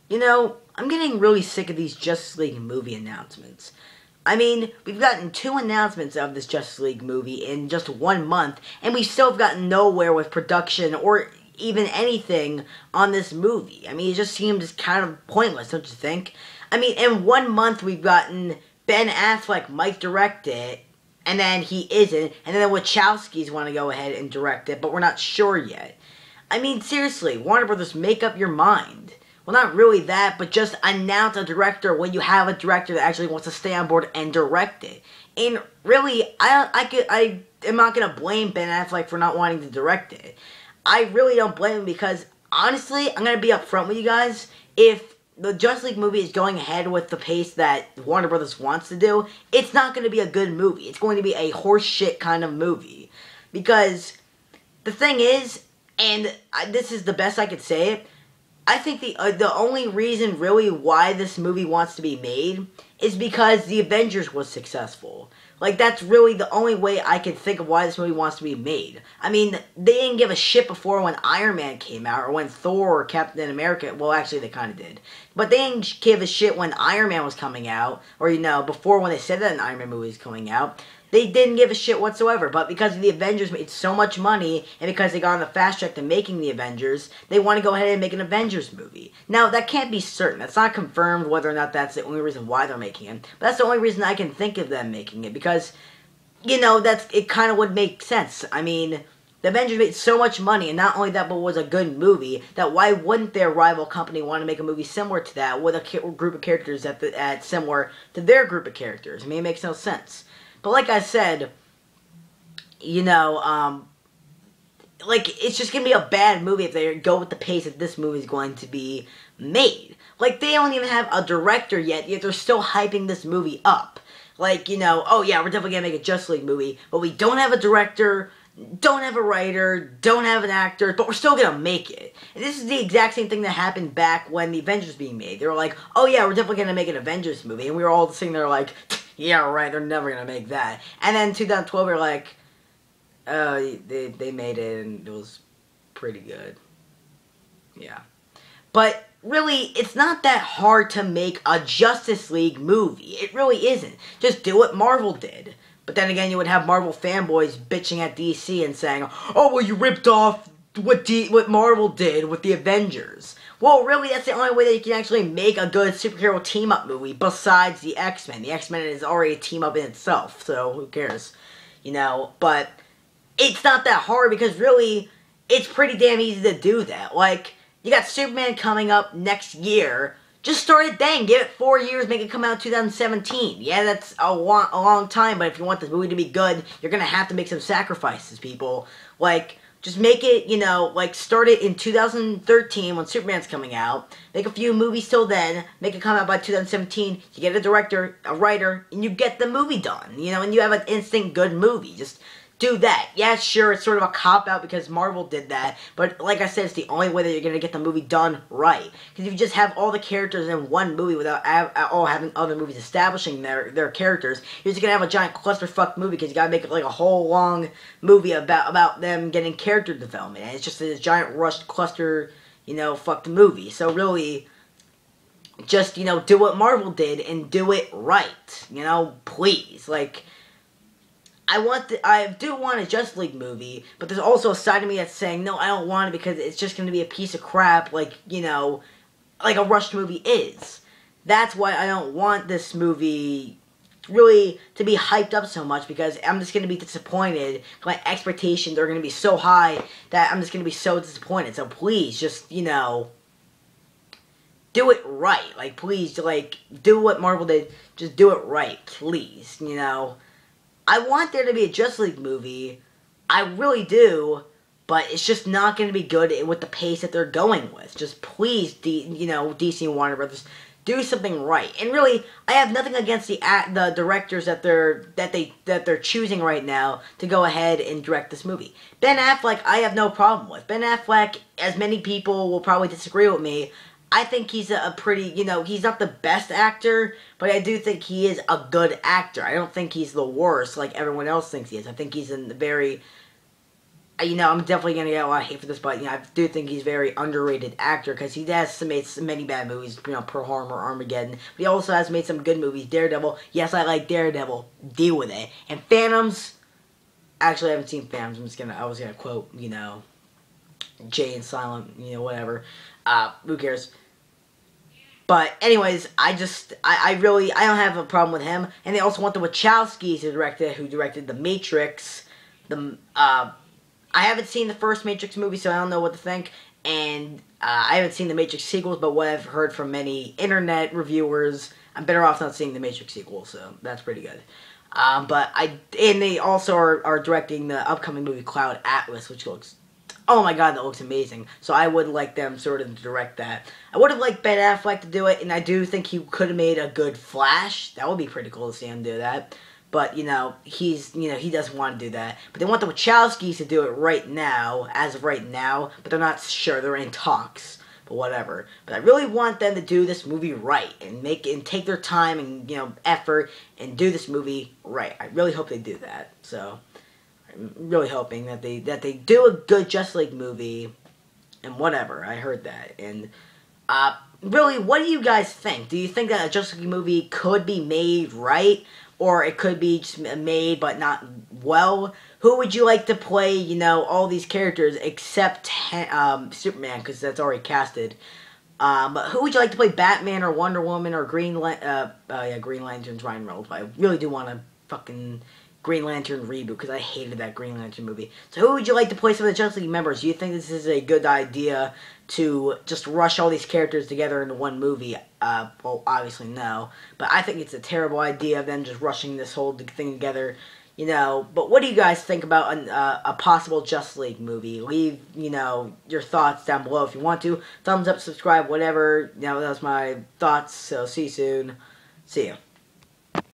You know, I'm getting really sick of these Justice League movie announcements. I mean, we've gotten 2 announcements of this Justice League movie in just 1 month, and we still have gotten nowhere with production or even anything on this movie. I mean, it just seems kind of pointless, don't you think? I mean, in 1 month we've gotten Ben Affleck might direct it, and then he isn't, and then the Wachowskis want to go ahead and direct it, but we're not sure yet. I mean, seriously, Warner Brothers, make up your mind. Well, not really that, but just announce a director when you have a director that actually wants to stay on board and direct it. And really, I am not gonna blame Ben Affleck for not wanting to direct it. I really don't blame him because honestly, I'm gonna be upfront with you guys. If the Justice League movie is going ahead with the pace that Warner Brothers wants to do, it's not going to be a good movie. It's going to be a horse shit kind of movie. Because the thing is, and this is the best I could say it, I think the only reason really why this movie wants to be made is because the Avengers was successful. Like, that's really the only way I can think of why this movie wants to be made. I mean, they didn't give a shit before when Iron Man came out, or when Thor or Captain America, well, actually, they kind of did. But they didn't give a shit when Iron Man was coming out, or, you know, before when they said that an Iron Man movie was coming out. They didn't give a shit whatsoever, but because the Avengers made so much money, and because they got on the fast track to making the Avengers, they want to go ahead and make an Avengers movie. Now, that can't be certain. That's not confirmed whether or not that's the only reason why they're making it. But that's the only reason I can think of them making it, because, you know, it kind of would make sense. I mean, the Avengers made so much money, and not only that, but was a good movie, that why wouldn't their rival company want to make a movie similar to that, with a group of characters at similar to their group of characters? I mean, it makes no sense. But like I said, you know, like, it's just going to be a bad movie if they go with the pace that this movie is going to be made. Like, they don't even have a director yet they're still hyping this movie up. Like, you know, oh yeah, we're definitely going to make a Justice League movie, but we don't have a director, don't have a writer, don't have an actor, but we're still going to make it. And this is the exact same thing that happened back when the Avengers was being made. They were like, oh yeah, we're definitely going to make an Avengers movie, and we were all sitting there like, yeah, right, they're never going to make that. And then in 2012, we were like, they made it, and it was pretty good. Yeah. But really, it's not that hard to make a Justice League movie. It really isn't. Just do what Marvel did. But then again, you would have Marvel fanboys bitching at DC and saying, oh, well, you ripped off what Marvel did with the Avengers. Well, really, that's the only way that you can actually make a good superhero team-up movie besides the X-Men. The X-Men is already a team-up in itself, so who cares? You know, but it's not that hard because really, it's pretty damn easy to do that. Like, you got Superman coming up next year. Just start it then. Give it 4 years, make it come out in 2017. Yeah, that's a long time, but if you want the movie to be good, you're going to have to make some sacrifices, people. Like, just make it, you know, like, start it in 2013 when Superman's coming out. Make a few movies till then. Make it come out by 2017. You get a director, a writer, and you get the movie done. You know, and you have an instant good movie. Just do that. Yeah, sure, it's sort of a cop-out because Marvel did that, but like I said, it's the only way that you're going to get the movie done right. Because if you just have all the characters in one movie without all having other movies establishing their characters, you're just going to have a giant clusterfuck movie because you got to make it like a whole long movie about them getting character development, and it's just this giant rushed cluster, you know, fucked movie. So really, just, you know, do what Marvel did and do it right. You know, please. Like, I do want a Justice League movie, but there's also a side of me that's saying, no, I don't want it because it's just going to be a piece of crap, like, you know, like a rushed movie is. That's why I don't want this movie really to be hyped up so much, because I'm just going to be disappointed. My expectations are going to be so high that I'm just going to be so disappointed. So please, just, you know, do it right. Like, please, like, do what Marvel did. Just do it right, please, you know. I want there to be a Justice League movie, I really do, but it's just not going to be good with the pace that they're going with. Just please, you know, DC and Warner Brothers, do something right. And really, I have nothing against the directors that they're choosing right now to go ahead and direct this movie. Ben Affleck, I have no problem with. Ben Affleck, as many people will probably disagree with me, I think he's a pretty, you know, he's not the best actor, but I do think he is a good actor. I don't think he's the worst like everyone else thinks he is. I think he's in the very, I'm definitely going to get a lot of hate for this, but, I do think he's a very underrated actor because he has made many bad movies, Pearl Harbor, Armageddon, but he also has made some good movies. Daredevil, yes, I like Daredevil, deal with it. And Phantoms, actually, I haven't seen Phantoms. I was going to quote, Jay and Silent, whatever. Who cares? But anyways, I don't have a problem with him. And they also want the Wachowskis to direct it, who directed The Matrix. I haven't seen the first Matrix movie, so I don't know what to think. And I haven't seen the Matrix sequels, but what I've heard from many internet reviewers, I'm better off not seeing the Matrix sequel, so that's pretty good. And they also are directing the upcoming movie Cloud Atlas, which looks, oh my god, that looks amazing. So I would like them sort of to direct that. I would have liked Ben Affleck to do it, and I do think he could have made a good Flash. That would be pretty cool to see him do that. But, he doesn't want to do that. But they want the Wachowskis to do it right now, as of right now, but they're not sure. They're in talks, but whatever. But I really want them to do this movie right, and take their time and, effort, and do this movie right. I really hope they do that. So, I'm really hoping that they do a good Justice League movie, and whatever. I heard that. And, really, what do you guys think? Do you think that a Justice League movie could be made right? Or it could be just made but not well? Who would you like to play, all these characters except Superman, because that's already casted. But who would you like to play Batman or Wonder Woman or Green Lantern's Ryan Reynolds. But I really do want a fucking Green Lantern reboot, because I hated that Green Lantern movie. So who would you like to play some of the Justice League members? Do you think this is a good idea to just rush all these characters together into one movie? Well, obviously no. But I think it's a terrible idea of them just rushing this whole thing together. But what do you guys think about a possible Justice League movie? Leave, your thoughts down below if you want to. Thumbs up, subscribe, whatever. That was my thoughts. So see you soon. See ya.